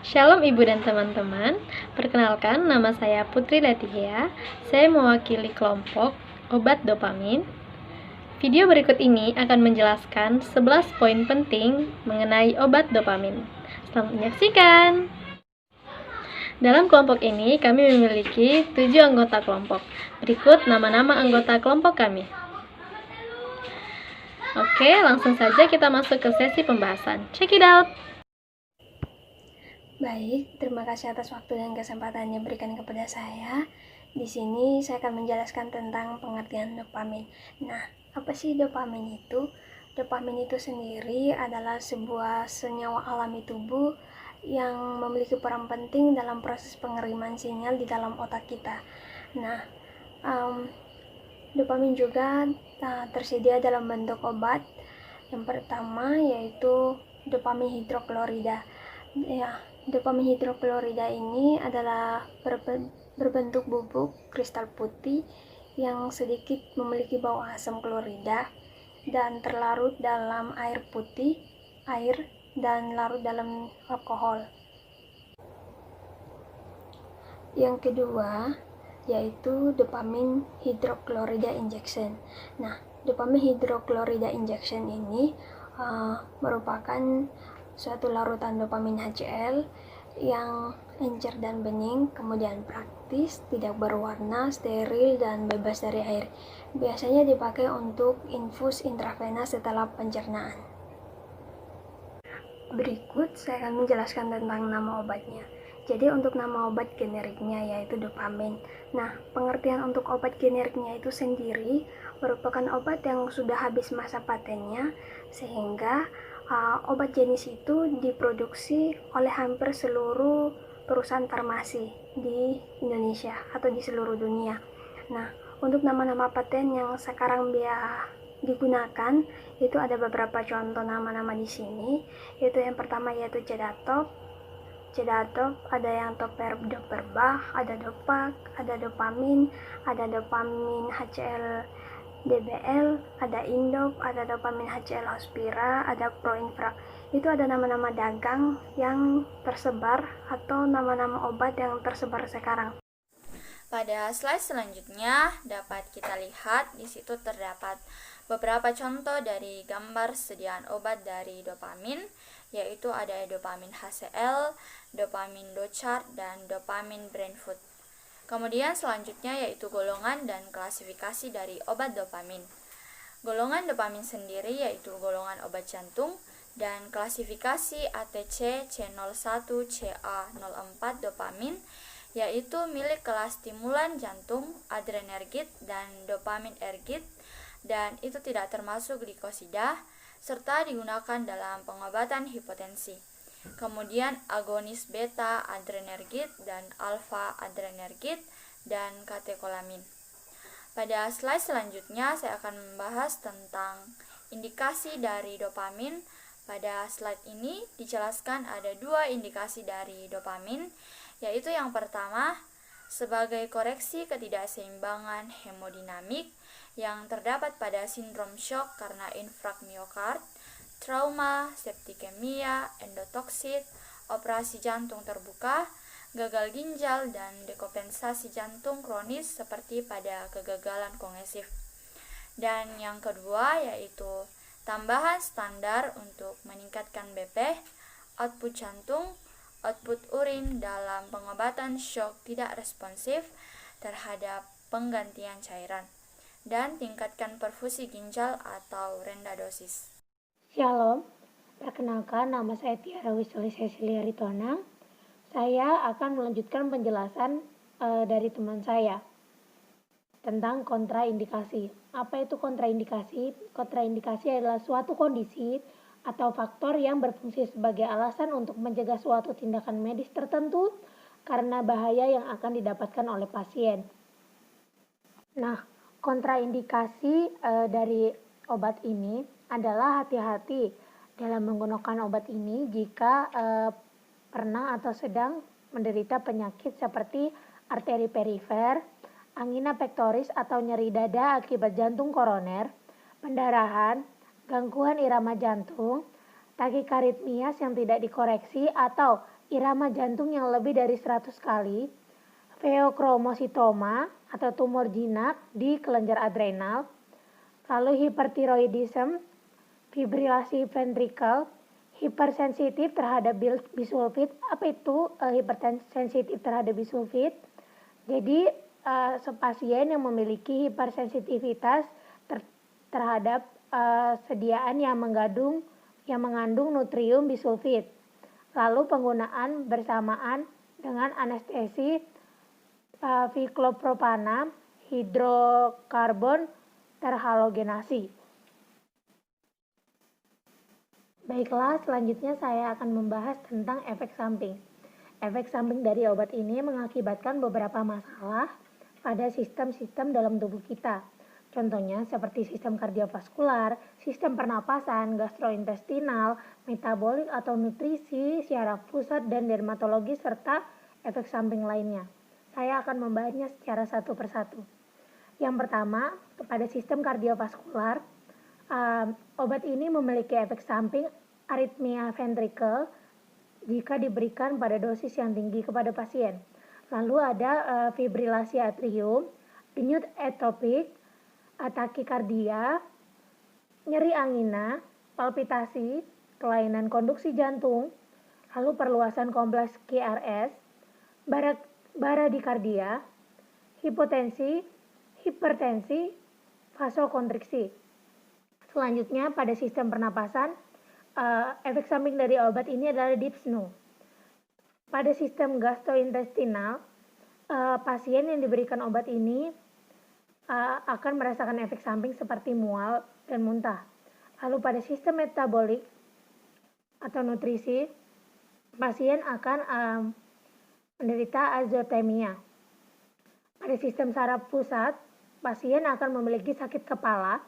Shalom Ibu dan teman-teman, perkenalkan nama saya Putri Leticia. Saya mewakili kelompok obat dopamin. Video berikut ini akan menjelaskan 11 poin penting mengenai obat dopamin. Selamat menyaksikan. Dalam kelompok ini kami memiliki 7 anggota kelompok. Berikut nama-nama anggota kelompok kami. Oke, langsung saja kita masuk ke sesi pembahasan. Check it out! Baik, terima kasih atas waktu dan kesempatannya berikan kepada saya. Di sini saya akan menjelaskan tentang pengertian dopamin. Nah, apa sih dopamin itu? Dopamin itu sendiri adalah sebuah senyawa alami tubuh yang memiliki peran penting dalam proses pengiriman sinyal di dalam otak kita. Nah, dopamin juga tersedia dalam bentuk obat. Yang pertama yaitu dopamin hidroklorida. Dopamin hidroklorida ini adalah berbentuk bubuk kristal putih yang sedikit memiliki bau asam klorida dan terlarut dalam air putih, dan larut dalam alkohol. Yang kedua yaitu dopamin hidroklorida injection. Nah, dopamin hidroklorida injection ini merupakan suatu larutan dopamin HCl yang encer dan bening, kemudian praktis, tidak berwarna, steril, dan bebas dari air. Biasanya dipakai untuk infus intravena setelah pencernaan. Berikut saya akan menjelaskan tentang nama obatnya. Jadi untuk nama obat generiknya yaitu dopamin. Nah, pengertian untuk obat generiknya itu sendiri merupakan obat yang sudah habis masa patennya, sehingga obat jenis itu diproduksi oleh hampir seluruh perusahaan farmasi di Indonesia atau di seluruh dunia. Nah, untuk nama-nama paten yang sekarang digunakan itu ada beberapa contoh nama-nama di sini, yaitu yang pertama yaitu Cedatop, ada yang Toperdoperbah, ada Dopak, ada Dopamin, ada Dopamin HCl DBL, ada Indop, ada Dopamin HCl Hospira, ada Proinfrac. Itu ada nama-nama dagang yang tersebar atau nama-nama obat yang tersebar sekarang. Pada slide selanjutnya dapat kita lihat di situ terdapat beberapa contoh dari gambar sediaan obat dari dopamin, yaitu ada dopamin HCl, dopamin Dochart, dan dopamin brain food. Kemudian selanjutnya yaitu golongan dan klasifikasi dari obat dopamin. Golongan dopamin sendiri yaitu golongan obat jantung dan klasifikasi ATC C01CA04 dopamin yaitu milik kelas stimulan jantung, adrenergit, dan dopamin ergit, dan itu tidak termasuk glikosida, serta digunakan dalam pengobatan hipotensi. Kemudian agonis beta adrenergit dan alfa adrenergit dan katekolamin. Pada slide selanjutnya saya akan membahas tentang indikasi dari dopamin. Pada slide ini dijelaskan ada 2 indikasi dari dopamin, yaitu yang pertama sebagai koreksi ketidakseimbangan hemodinamik yang terdapat pada sindrom shock karena infrak miokard, trauma, septikemia, endotoksit, operasi jantung terbuka, gagal ginjal, dan dekompensasi jantung kronis seperti pada kegagalan kongesif. Dan yang kedua yaitu tambahan standar untuk meningkatkan BP, output jantung, output urin dalam pengobatan shock tidak responsif terhadap penggantian cairan, dan tingkatkan perfusi ginjal atau rendah dosis. Shalom, perkenalkan nama saya Tiara Wisuli Cecilia Ritonang. Saya akan melanjutkan penjelasan dari teman saya tentang kontraindikasi. Apa itu kontraindikasi? Kontraindikasi adalah suatu kondisi atau faktor yang berfungsi sebagai alasan untuk mencegah suatu tindakan medis tertentu karena bahaya yang akan didapatkan oleh pasien. Nah, kontraindikasi dari obat ini adalah hati-hati dalam menggunakan obat ini jika pernah atau sedang menderita penyakit seperti arteri perifer, angina pectoris atau nyeri dada akibat jantung koroner, pendarahan, gangguan irama jantung, takikaritmias yang tidak dikoreksi atau irama jantung yang lebih dari 100 kali, feokromositoma atau tumor jinak di kelenjar adrenal, lalu hipertiroidisme, fibrilasi ventrikel, hipersensitif terhadap bisulfit. Apa itu hipersensitif terhadap bisulfit? Jadi pasien yang memiliki hipersensitivitas terhadap sediaan yang mengandung nutrium bisulfit. Lalu penggunaan bersamaan dengan anestesi siklopropana hidrokarbon terhalogenasi. Baiklah, selanjutnya saya akan membahas tentang efek samping. Efek samping dari obat ini mengakibatkan beberapa masalah pada sistem-sistem dalam tubuh kita. Contohnya seperti sistem kardiovaskular, sistem pernapasan, gastrointestinal, metabolik atau nutrisi, syaraf pusat, dan dermatologi, serta efek samping lainnya. Saya akan membahasnya secara satu persatu. Yang pertama, pada sistem kardiovaskular, obat ini memiliki efek samping aritmia ventrikel jika diberikan pada dosis yang tinggi kepada pasien. Lalu ada fibrilasi atrium, denyut etopik, takikardia, nyeri angina, palpitasi, kelainan konduksi jantung, lalu perluasan kompleks QRS, baradikardia, hipotensi, hipertensi, vasokonstriksi. Selanjutnya pada sistem pernapasan, efek samping dari obat ini adalah dyspnea. Pada sistem gastrointestinal, pasien yang diberikan obat ini akan merasakan efek samping seperti mual dan muntah. Lalu pada sistem metabolik atau nutrisi, pasien akan menderita azotemia. Pada sistem saraf pusat, pasien akan memiliki sakit kepala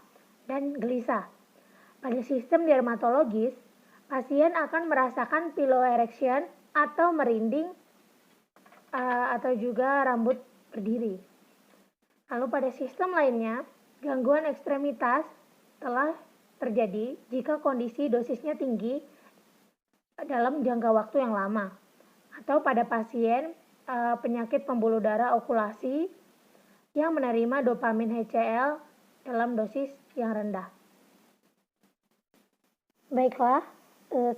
dan gelisah. Pada sistem dermatologis, pasien akan merasakan piloerection atau merinding atau juga rambut berdiri. Lalu pada sistem lainnya, gangguan ekstremitas telah terjadi jika kondisi dosisnya tinggi dalam jangka waktu yang lama. Atau pada pasien penyakit pembuluh darah okulasi yang menerima dopamin HCl dalam dosis yang rendah. Baiklah,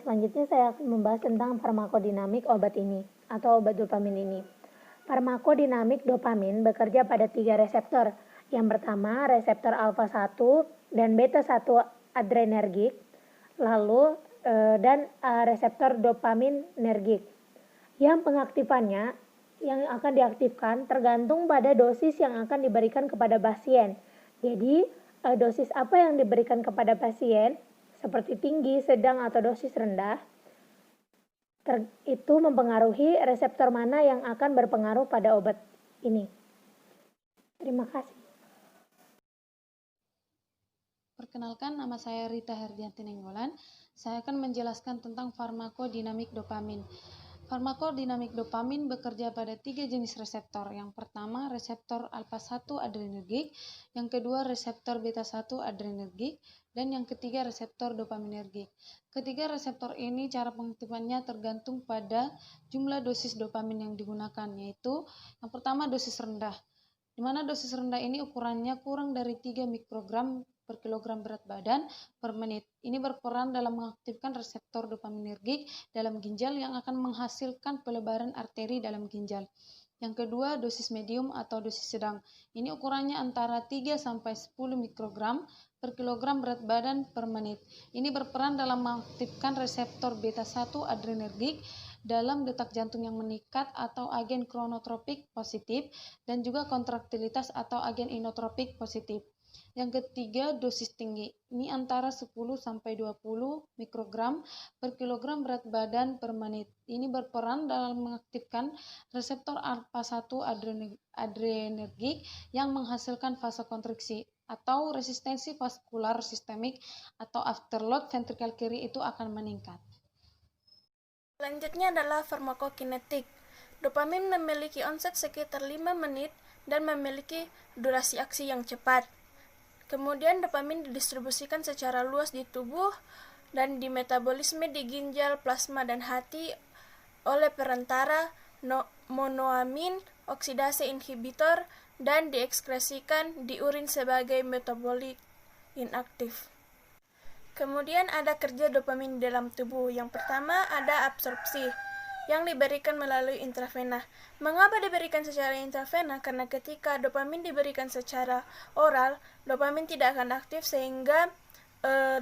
selanjutnya saya akan membahas tentang farmakodinamik obat ini atau obat dopamin ini. Farmakodinamik dopamin bekerja pada 3 reseptor. Yang pertama, reseptor alfa 1 dan beta 1 adrenergik, lalu dan reseptor dopaminergik. Yang pengaktifannya yang akan diaktifkan tergantung pada dosis yang akan diberikan kepada pasien. Jadi, dosis apa yang diberikan kepada pasien seperti tinggi, sedang, atau dosis rendah, itu mempengaruhi reseptor mana yang akan berpengaruh pada obat ini. Terima kasih. Perkenalkan, nama saya Rita Herdianti Nenggolan. Saya akan menjelaskan tentang farmakodinamik dopamin. Farmakodinamik dopamin bekerja pada 3 jenis reseptor. Yang pertama, reseptor alfa 1 adrenergik, yang kedua reseptor beta 1 adrenergik, dan yang ketiga reseptor dopaminergik. Ketiga reseptor ini cara pengaktifannya tergantung pada jumlah dosis dopamin yang digunakan, yaitu yang pertama dosis rendah, di mana dosis rendah ini ukurannya kurang dari 3 mikrogram per kilogram berat badan per menit. Ini berperan dalam mengaktifkan reseptor dopaminergik dalam ginjal yang akan menghasilkan pelebaran arteri dalam ginjal. Yang kedua, dosis medium atau dosis sedang. Ini ukurannya antara 3 sampai 10 mikrogram per kilogram berat badan per menit. Ini berperan dalam mengaktifkan reseptor beta 1 adrenergik dalam detak jantung yang meningkat atau agen kronotropik positif dan juga kontraktilitas atau agen inotropik positif. Yang ketiga, dosis tinggi. Ini antara 10 sampai 20 mikrogram per kilogram berat badan per menit. Ini berperan dalam mengaktifkan reseptor alfa 1 adrenergik yang menghasilkan vasokonstriksi atau resistensi vaskular sistemik atau afterload ventrikel kiri itu akan meningkat. Selanjutnya adalah farmakokinetik. Dopamin memiliki onset sekitar 5 menit dan memiliki durasi aksi yang cepat. Kemudian dopamin didistribusikan secara luas di tubuh dan di metabolisme di ginjal, plasma, dan hati oleh perantara monoamin oksidase inhibitor dan diekskresikan di urin sebagai metabolit inaktif. Kemudian ada kerja dopamin di dalam tubuh. Yang pertama ada absorpsi yang diberikan melalui intravena. Mengapa diberikan secara intravena? Karena ketika dopamin diberikan secara oral, dopamin tidak akan aktif sehingga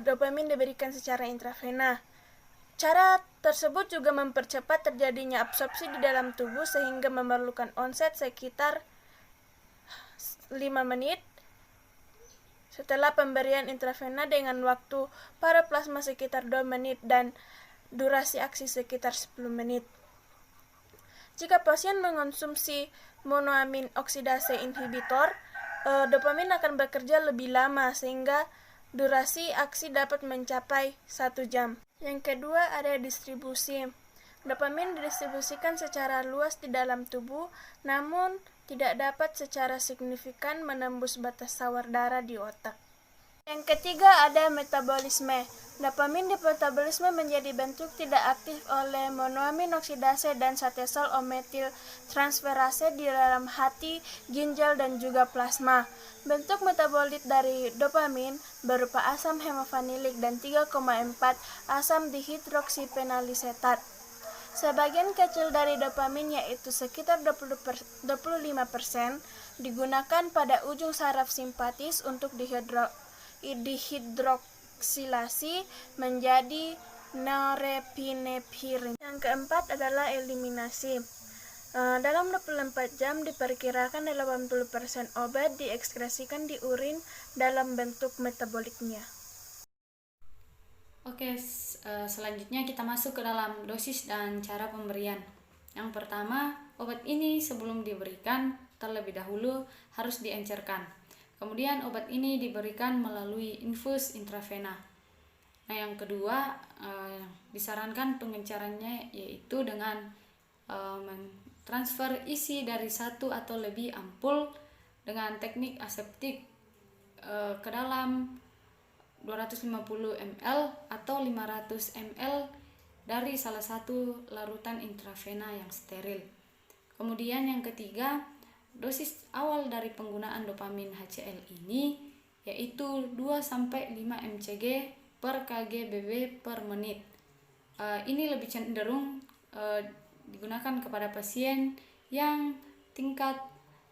dopamin diberikan secara intravena. Cara tersebut juga mempercepat terjadinya absorpsi di dalam tubuh sehingga memerlukan onset sekitar 5 menit setelah pemberian intravena dengan waktu paraplasma sekitar 2 menit dan durasi aksi sekitar 10 menit. Jika pasien mengonsumsi monoamin oksidase inhibitor, dopamin akan bekerja lebih lama sehingga durasi aksi dapat mencapai 1 jam. Yang kedua ada distribusi. Dopamin didistribusikan secara luas di dalam tubuh, namun tidak dapat secara signifikan menembus batas tawar darah di otak. Yang ketiga ada metabolisme. Dopamin di metabolisme menjadi bentuk tidak aktif oleh monoamin oksidase dan satesol ometil transferase di dalam hati, ginjal, dan juga plasma. Bentuk metabolit dari dopamin berupa asam hemofanilik dan 3,4 asam dihidroksiphenalisetat. Sebagian kecil dari dopamin yaitu sekitar 25% digunakan pada ujung saraf simpatis untuk dihidroksilasi menjadi norepinephrine. Yang keempat adalah eliminasi. Dalam 24 jam diperkirakan 80% obat diekskresikan di urin dalam bentuk metaboliknya. Oke, selanjutnya kita masuk ke dalam dosis dan cara pemberian. Yang pertama, obat ini sebelum diberikan terlebih dahulu harus diencerkan. Kemudian obat ini diberikan melalui infus intravena. Nah, yang kedua, disarankan pengencarannya yaitu dengan transfer isi dari 1 atau lebih ampul dengan teknik aseptik ke dalam 250 ml atau 500 ml dari salah satu larutan intravena yang steril. Kemudian yang ketiga, dosis awal dari penggunaan dopamin HCl ini yaitu 2-5 mcg per kg/BB per menit. Ini lebih cenderung digunakan kepada pasien yang tingkat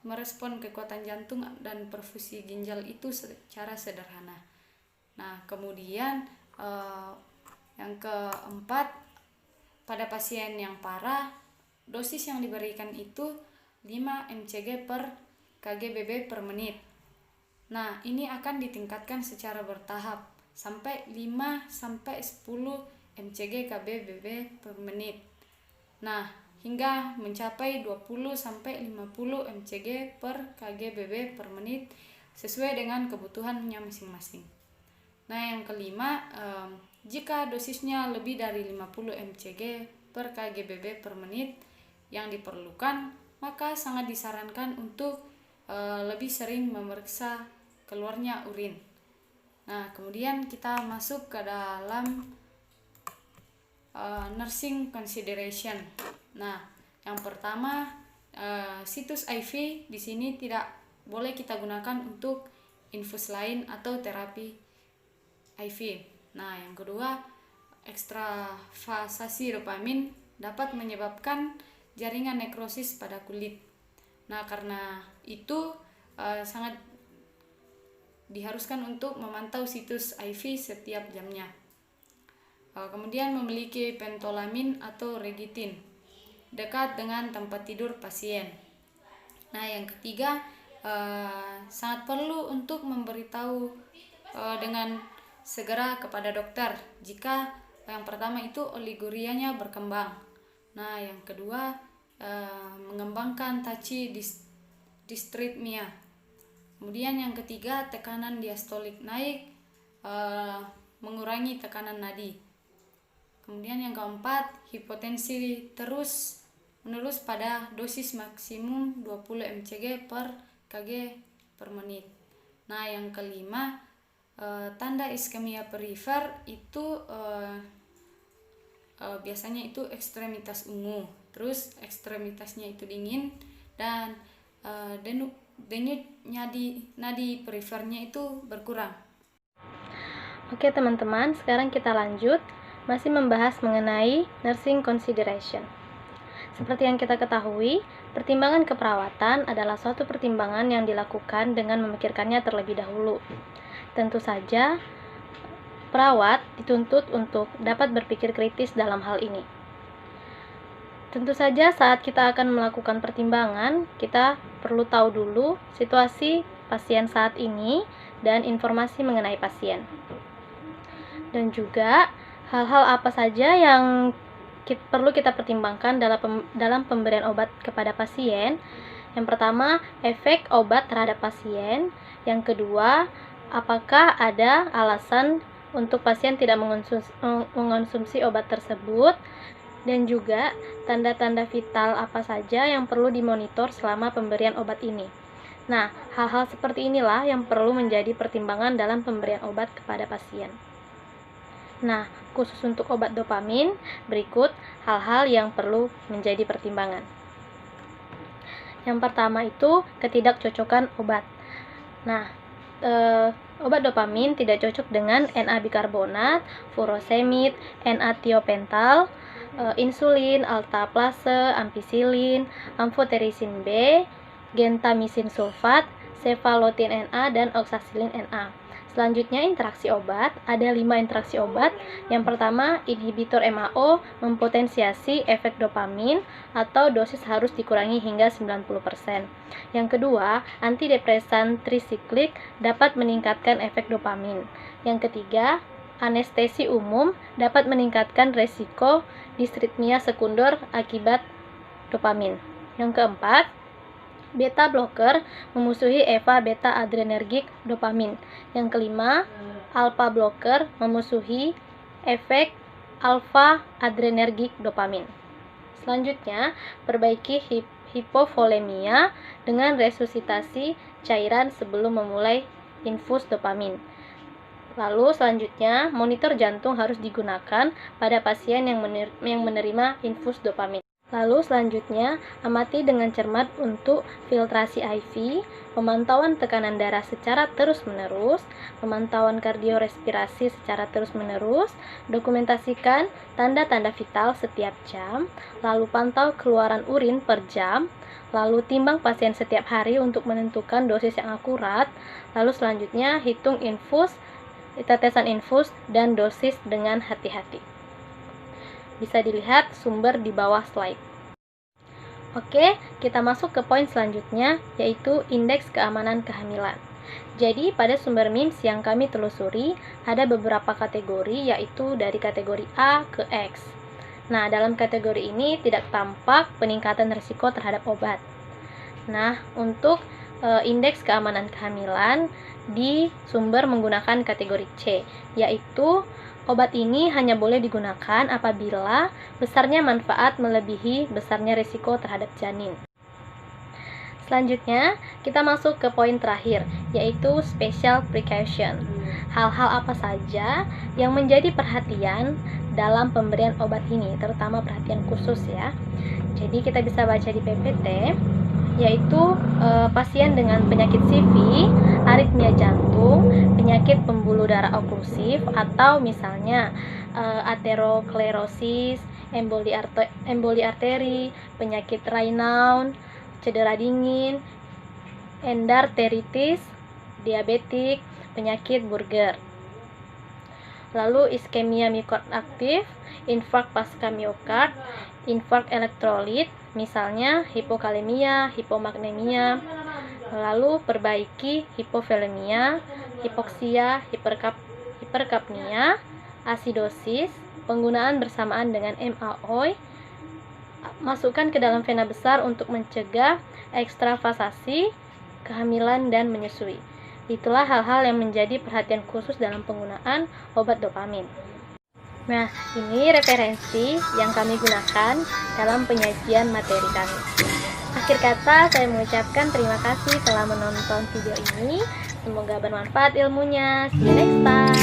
merespon kekuatan jantung dan perfusi ginjal itu secara sederhana. Nah, kemudian yang keempat, pada pasien yang parah, dosis yang diberikan itu 5 mcg per kg/BB per menit. Nah, ini akan ditingkatkan secara bertahap sampai 5-10 mcg kg/BB per menit. Nah, hingga mencapai 20-50 mcg per kg/BB per menit sesuai dengan kebutuhannya masing-masing. Nah, yang kelima, jika dosisnya lebih dari 50 mcg per kg/BB per menit yang diperlukan, maka sangat disarankan untuk lebih sering memeriksa keluarnya urin. Nah, kemudian kita masuk ke dalam nursing consideration. Nah, yang pertama, situs IV di sini tidak boleh kita gunakan untuk infus lain atau terapi IV. Nah, yang kedua, ekstravasasi dopamin dapat menyebabkan jaringan nekrosis pada kulit. Nah, karena itu sangat diharuskan untuk memantau situs IV setiap jamnya. Kemudian memiliki pentolamin atau regitin dekat dengan tempat tidur pasien. Nah, yang ketiga, sangat perlu untuk memberitahu dengan segera kepada dokter jika yang pertama itu oligurianya berkembang. Nah, yang kedua, mengembangkan tachydystrithmia. Kemudian yang ketiga, tekanan diastolik naik, mengurangi tekanan nadi. Kemudian yang keempat, hipotensi terus menerus pada dosis maksimum 20 mcg per kg per menit. Nah, yang kelima, tanda iskemia perifer itu biasanya itu ekstremitas ungu, terus ekstremitasnya itu dingin, dan denyutnya di nadi perifernya itu berkurang. Oke teman-teman, sekarang kita lanjut, masih membahas mengenai nursing consideration. Seperti yang kita ketahui, pertimbangan keperawatan adalah suatu pertimbangan yang dilakukan dengan memikirkannya terlebih dahulu. Tentu saja, perawat dituntut untuk dapat berpikir kritis dalam hal ini. Tentu saja saat kita akan melakukan pertimbangan, kita perlu tahu dulu situasi pasien saat ini dan informasi mengenai pasien. Dan juga hal-hal apa saja yang perlu kita pertimbangkan dalam pemberian obat kepada pasien. Yang pertama, efek obat terhadap pasien. Yang kedua, apakah ada alasan untuk pasien tidak mengonsumsi obat tersebut, dan juga tanda-tanda vital apa saja yang perlu dimonitor selama pemberian obat ini. Nah, hal-hal seperti inilah yang perlu menjadi pertimbangan dalam pemberian obat kepada pasien. Nah, khusus untuk obat dopamin, berikut hal-hal yang perlu menjadi pertimbangan. Yang pertama itu ketidakcocokan obat. Nah, obat dopamin tidak cocok dengan NA-bikarbonat, furosemid, NA-tiopental, insulin, altaplase, ampicillin, amfoterisin B, gentamisin sulfat, cefalotin NA, dan oksasilin NA. Selanjutnya, interaksi obat. Ada 5 interaksi obat. Yang pertama, inhibitor MAO mempotensiasi efek dopamin atau dosis harus dikurangi hingga 90%. Yang kedua, antidepresan trisiklik dapat meningkatkan efek dopamin. Yang ketiga, anestesi umum dapat meningkatkan resiko disritmia sekunder akibat dopamin. Yang keempat, beta blocker memusuhi EVA beta adrenergik dopamin. Yang kelima, alpha blocker memusuhi efek alpha adrenergik dopamin. Selanjutnya, perbaiki hipovolemia dengan resusitasi cairan sebelum memulai infus dopamin. Lalu selanjutnya, monitor jantung harus digunakan pada pasien yang menerima infus dopamin. Lalu selanjutnya, amati dengan cermat untuk filtrasi IV, pemantauan tekanan darah secara terus-menerus, pemantauan kardiorespirasi secara terus-menerus, dokumentasikan tanda-tanda vital setiap jam, lalu pantau keluaran urin per jam, lalu timbang pasien setiap hari untuk menentukan dosis yang akurat, lalu selanjutnya hitung tetesan infus dan dosis dengan hati-hati. Bisa dilihat sumber di bawah slide. Oke, kita masuk ke poin selanjutnya, yaitu indeks keamanan kehamilan. Jadi, pada sumber MIMS yang kami telusuri, ada beberapa kategori, yaitu dari kategori A ke X. Nah, dalam kategori ini tidak tampak peningkatan risiko terhadap obat. Nah, untuk indeks keamanan kehamilan di sumber menggunakan kategori C, yaitu obat ini hanya boleh digunakan apabila besarnya manfaat melebihi besarnya risiko terhadap janin. Selanjutnya, kita masuk ke poin terakhir, yaitu special precaution. Hal-hal apa saja yang menjadi perhatian dalam pemberian obat ini, terutama perhatian khusus ya. Jadi kita bisa baca di PPT, yaitu pasien dengan penyakit CV, aritmia jantung, penyakit pembuluh darah oklusif, atau misalnya ateroklerosis, emboli arteri, penyakit Raynaud, cedera dingin, endarteritis, diabetik, penyakit Buerger. Lalu iskemia miokard aktif, infark pasca miokard, infark elektrolit, misalnya hipokalemia, hipomagnemia. Lalu perbaiki hipovolemia, hipoksia, hiperkapnia, asidosis, penggunaan bersamaan dengan MAOI, masukkan ke dalam vena besar untuk mencegah ekstravasasi, kehamilan, dan menyusui. Itulah hal-hal yang menjadi perhatian khusus dalam penggunaan obat dopamin. Nah, ini referensi yang kami gunakan dalam penyajian materi kami. Akhir kata, saya mengucapkan terima kasih telah menonton video ini. Semoga bermanfaat ilmunya. See you next time.